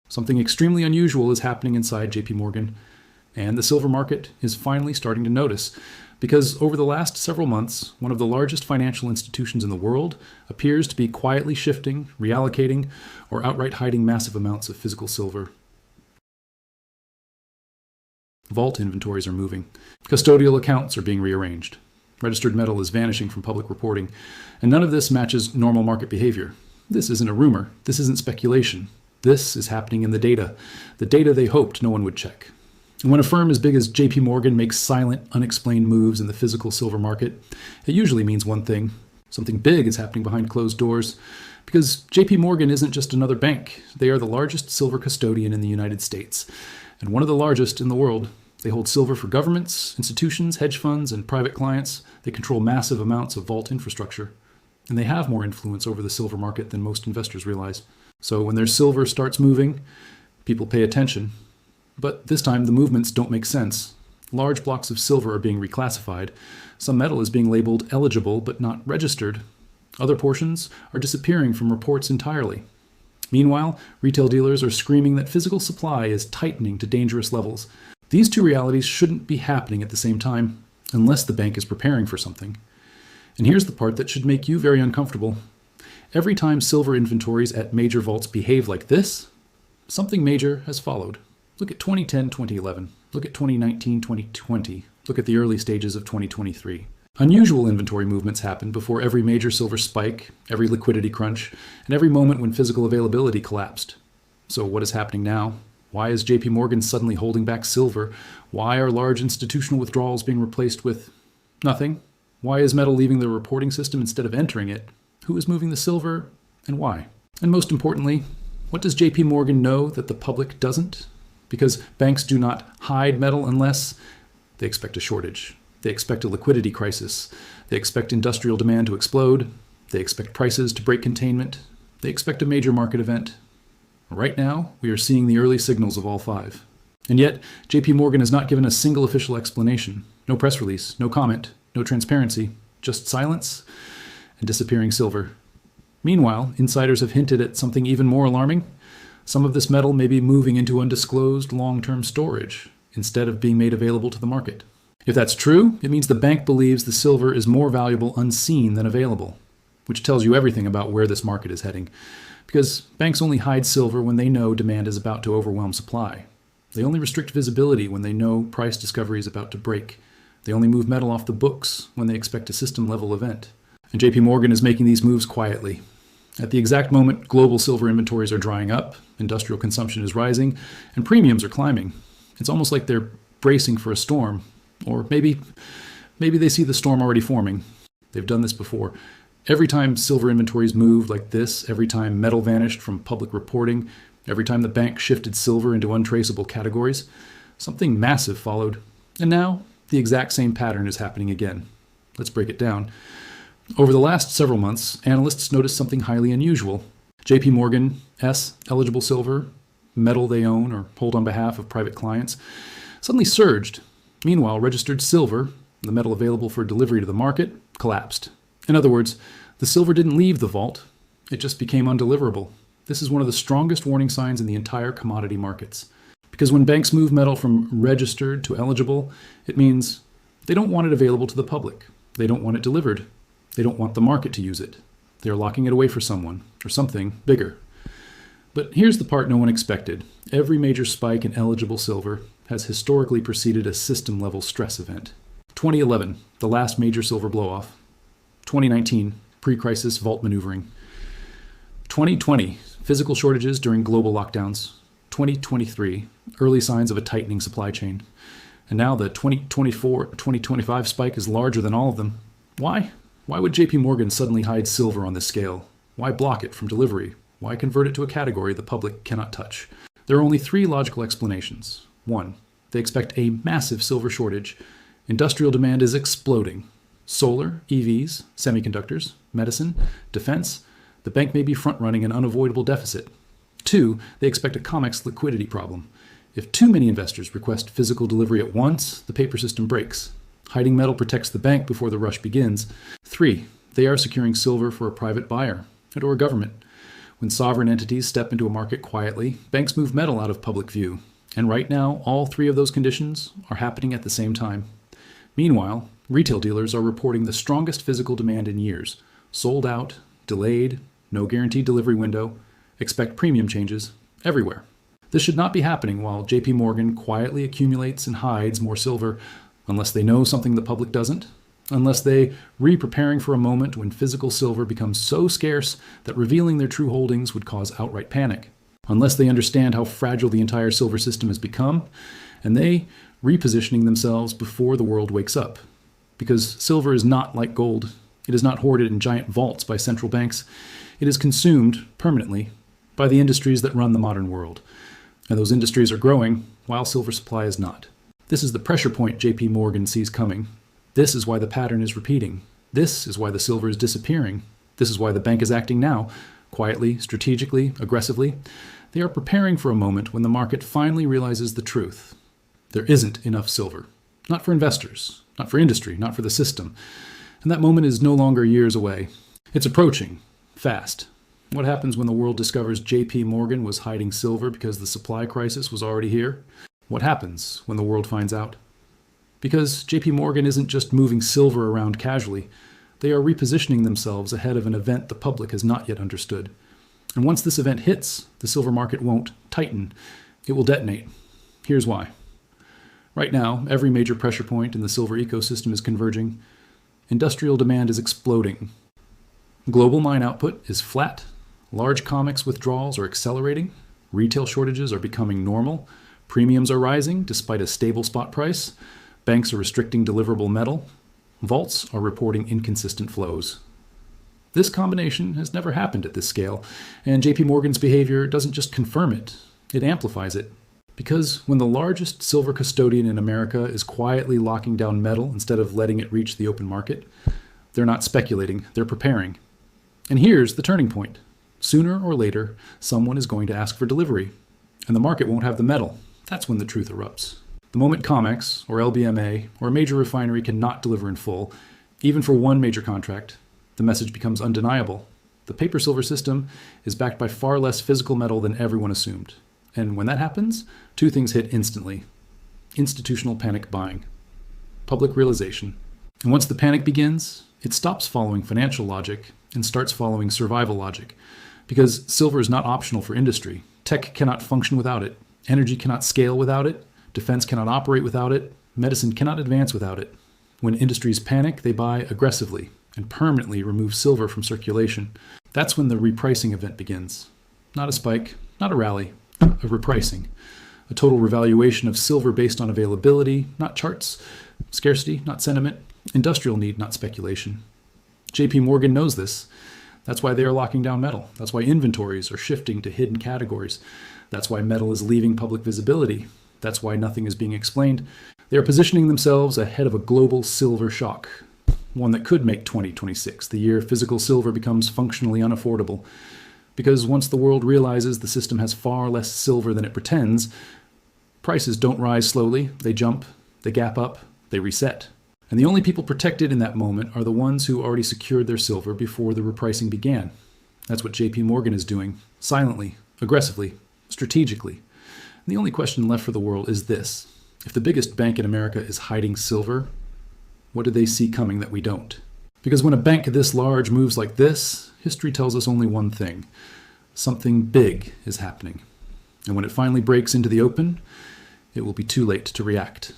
Something extremely unusual is happening inside JP Morgan, and the silver market is finally starting to notice, because over the last several months, one of the largest financial institutions in the world appears to be quietly shifting, reallocating, or outright hiding massive amounts of physical silver. Vault inventories are moving. Custodial accounts are being rearranged. Registered metal is vanishing from public reporting, and none of this matches normal market behavior. This isn't a rumor. This isn't speculation. This is happening in the data they hoped no one would check. And when a firm as big as JP Morgan makes silent, unexplained moves in the physical silver market, it usually means one thing. Something big is happening behind closed doors, because JP Morgan isn't just another bank. They are the largest silver custodian in the United States, and one of the largest in the world. They hold silver for governments, institutions, hedge funds, and private clients. They control massive amounts of vault infrastructure, and they have more influence over the silver market than most investors realize. So when their silver starts moving, people pay attention. But this time, the movements don't make sense. Large blocks of silver are being reclassified. Some metal is being labeled eligible but not registered. Other portions are disappearing from reports entirely. Meanwhile, retail dealers are screaming that physical supply is tightening to dangerous levels. These two realities shouldn't be happening at the same time, unless the bank is preparing for something. And here's the part that should make you very uncomfortable. Every time silver inventories at major vaults behave like this, something major has followed. Look at 2010, 2011. Look at 2019, 2020. Look at the early stages of 2023. Unusual inventory movements happened before every major silver spike, every liquidity crunch, and every moment when physical availability collapsed. So what is happening now? Why is JP Morgan suddenly holding back silver? Why are large institutional withdrawals being replaced with nothing? Why is metal leaving the reporting system instead of entering it? Who is moving the silver, and why? And most importantly, what does JP Morgan know that the public doesn't? Because banks do not hide metal unless they expect a shortage. They expect a liquidity crisis. They expect industrial demand to explode. They expect prices to break containment. They expect a major market event. Right now, we are seeing the early signals of all five. And yet, JP Morgan has not given a single official explanation. No press release, no comment, no transparency, just silence and disappearing silver. Meanwhile, insiders have hinted at something even more alarming. Some of this metal may be moving into undisclosed long-term storage instead of being made available to the market. If that's true, it means the bank believes the silver is more valuable unseen than available, which tells you everything about where this market is heading. Because banks only hide silver when they know demand is about to overwhelm supply. They only restrict visibility when they know price discovery is about to break. They only move metal off the books when they expect a system-level event. And JP Morgan is making these moves quietly. At the exact moment global silver inventories are drying up, industrial consumption is rising, and premiums are climbing. It's almost like they're bracing for a storm. Or maybe they see the storm already forming. They've done this before. Every time silver inventories moved like this, every time metal vanished from public reporting, every time the bank shifted silver into untraceable categories, something massive followed. And now, the exact same pattern is happening again. Let's break it down. Over the last several months, analysts noticed something highly unusual. JP Morgan's eligible silver, metal they own or hold on behalf of private clients, suddenly surged. Meanwhile, registered silver, the metal available for delivery to the market, collapsed. In other words, the silver didn't leave the vault, it just became undeliverable. This is one of the strongest warning signs in the entire commodity markets. Because when banks move metal from registered to eligible, it means they don't want it available to the public. They don't want it delivered. They don't want the market to use it. They're locking it away for someone or something bigger. But here's the part no one expected. Every major spike in eligible silver has historically preceded a system-level stress event. 2011, the last major silver blow-off. 2019, pre-crisis vault maneuvering. 2020, physical shortages during global lockdowns. 2023, early signs of a tightening supply chain. And now the 2024-2025 spike is larger than all of them. Why? Why would JP Morgan suddenly hide silver on this scale? Why block it from delivery? Why convert it to a category the public cannot touch? There are only three logical explanations. 1. They expect a massive silver shortage. Industrial demand is exploding. Solar, EVs, semiconductors, medicine, defense. The bank may be front-running an unavoidable deficit. 2. They expect a COMEX liquidity problem. If too many investors request physical delivery at once, the paper system breaks. Hiding metal protects the bank before the rush begins. 3. They are securing silver for a private buyer or a government. When sovereign entities step into a market quietly, banks move metal out of public view. And right now, all three of those conditions are happening at the same time. Meanwhile, retail dealers are reporting the strongest physical demand in years. Sold out, delayed, no guaranteed delivery window, expect premium changes everywhere. This should not be happening while JP Morgan quietly accumulates and hides more silver, unless they know something the public doesn't, unless they re-preparing for a moment when physical silver becomes so scarce that revealing their true holdings would cause outright panic, unless they understand how fragile the entire silver system has become, and they repositioning themselves before the world wakes up. Because silver is not like gold. It is not hoarded in giant vaults by central banks. It is consumed permanently by the industries that run the modern world. And those industries are growing while silver supply is not. This is the pressure point JP Morgan sees coming. This is why the pattern is repeating. This is why the silver is disappearing. This is why the bank is acting now, quietly, strategically, aggressively. They are preparing for a moment when the market finally realizes the truth. There isn't enough silver. Not for investors, not for industry, not for the system. And that moment is no longer years away. It's approaching, fast. What happens when the world discovers JP Morgan was hiding silver because the supply crisis was already here? What happens when the world finds out? Because JP Morgan isn't just moving silver around casually. They are repositioning themselves ahead of an event the public has not yet understood. And once this event hits, the silver market won't tighten. It will detonate. Here's why. Right now, every major pressure point in the silver ecosystem is converging. Industrial demand is exploding. Global mine output is flat. Large COMEX withdrawals are accelerating. Retail shortages are becoming normal. Premiums are rising despite a stable spot price. Banks are restricting deliverable metal. Vaults are reporting inconsistent flows. This combination has never happened at this scale, and JP Morgan's behavior doesn't just confirm it, it amplifies it. Because when the largest silver custodian in America is quietly locking down metal instead of letting it reach the open market, they're not speculating, they're preparing. And here's the turning point. Sooner or later, someone is going to ask for delivery, and the market won't have the metal. That's when the truth erupts. The moment COMEX, or LBMA, or a major refinery cannot deliver in full, even for one major contract, the message becomes undeniable. The paper silver system is backed by far less physical metal than everyone assumed. And when that happens, two things hit instantly. Institutional panic buying. Public realization. And once the panic begins, it stops following financial logic and starts following survival logic. Because silver is not optional for industry. Tech cannot function without it. Energy cannot scale without it. Defense cannot operate without it. Medicine cannot advance without it. When industries panic, they buy aggressively and permanently remove silver from circulation. That's when the repricing event begins. Not a spike, not a rally, a repricing. A total revaluation of silver based on availability, not charts. Scarcity, not sentiment. Industrial need, not speculation. JP Morgan knows this. That's why they are locking down metal. That's why inventories are shifting to hidden categories. That's why metal is leaving public visibility. That's why nothing is being explained. They are positioning themselves ahead of a global silver shock, one that could make 2026 the year physical silver becomes functionally unaffordable. Because once the world realizes the system has far less silver than it pretends, prices don't rise slowly, they jump, they gap up, they reset. And the only people protected in that moment are the ones who already secured their silver before the repricing began. That's what JP Morgan is doing, silently, aggressively, strategically. And the only question left for the world is this. If the biggest bank in America is hiding silver, what do they see coming that we don't? Because when a bank this large moves like this, history tells us only one thing. Something big is happening. And when it finally breaks into the open, it will be too late to react.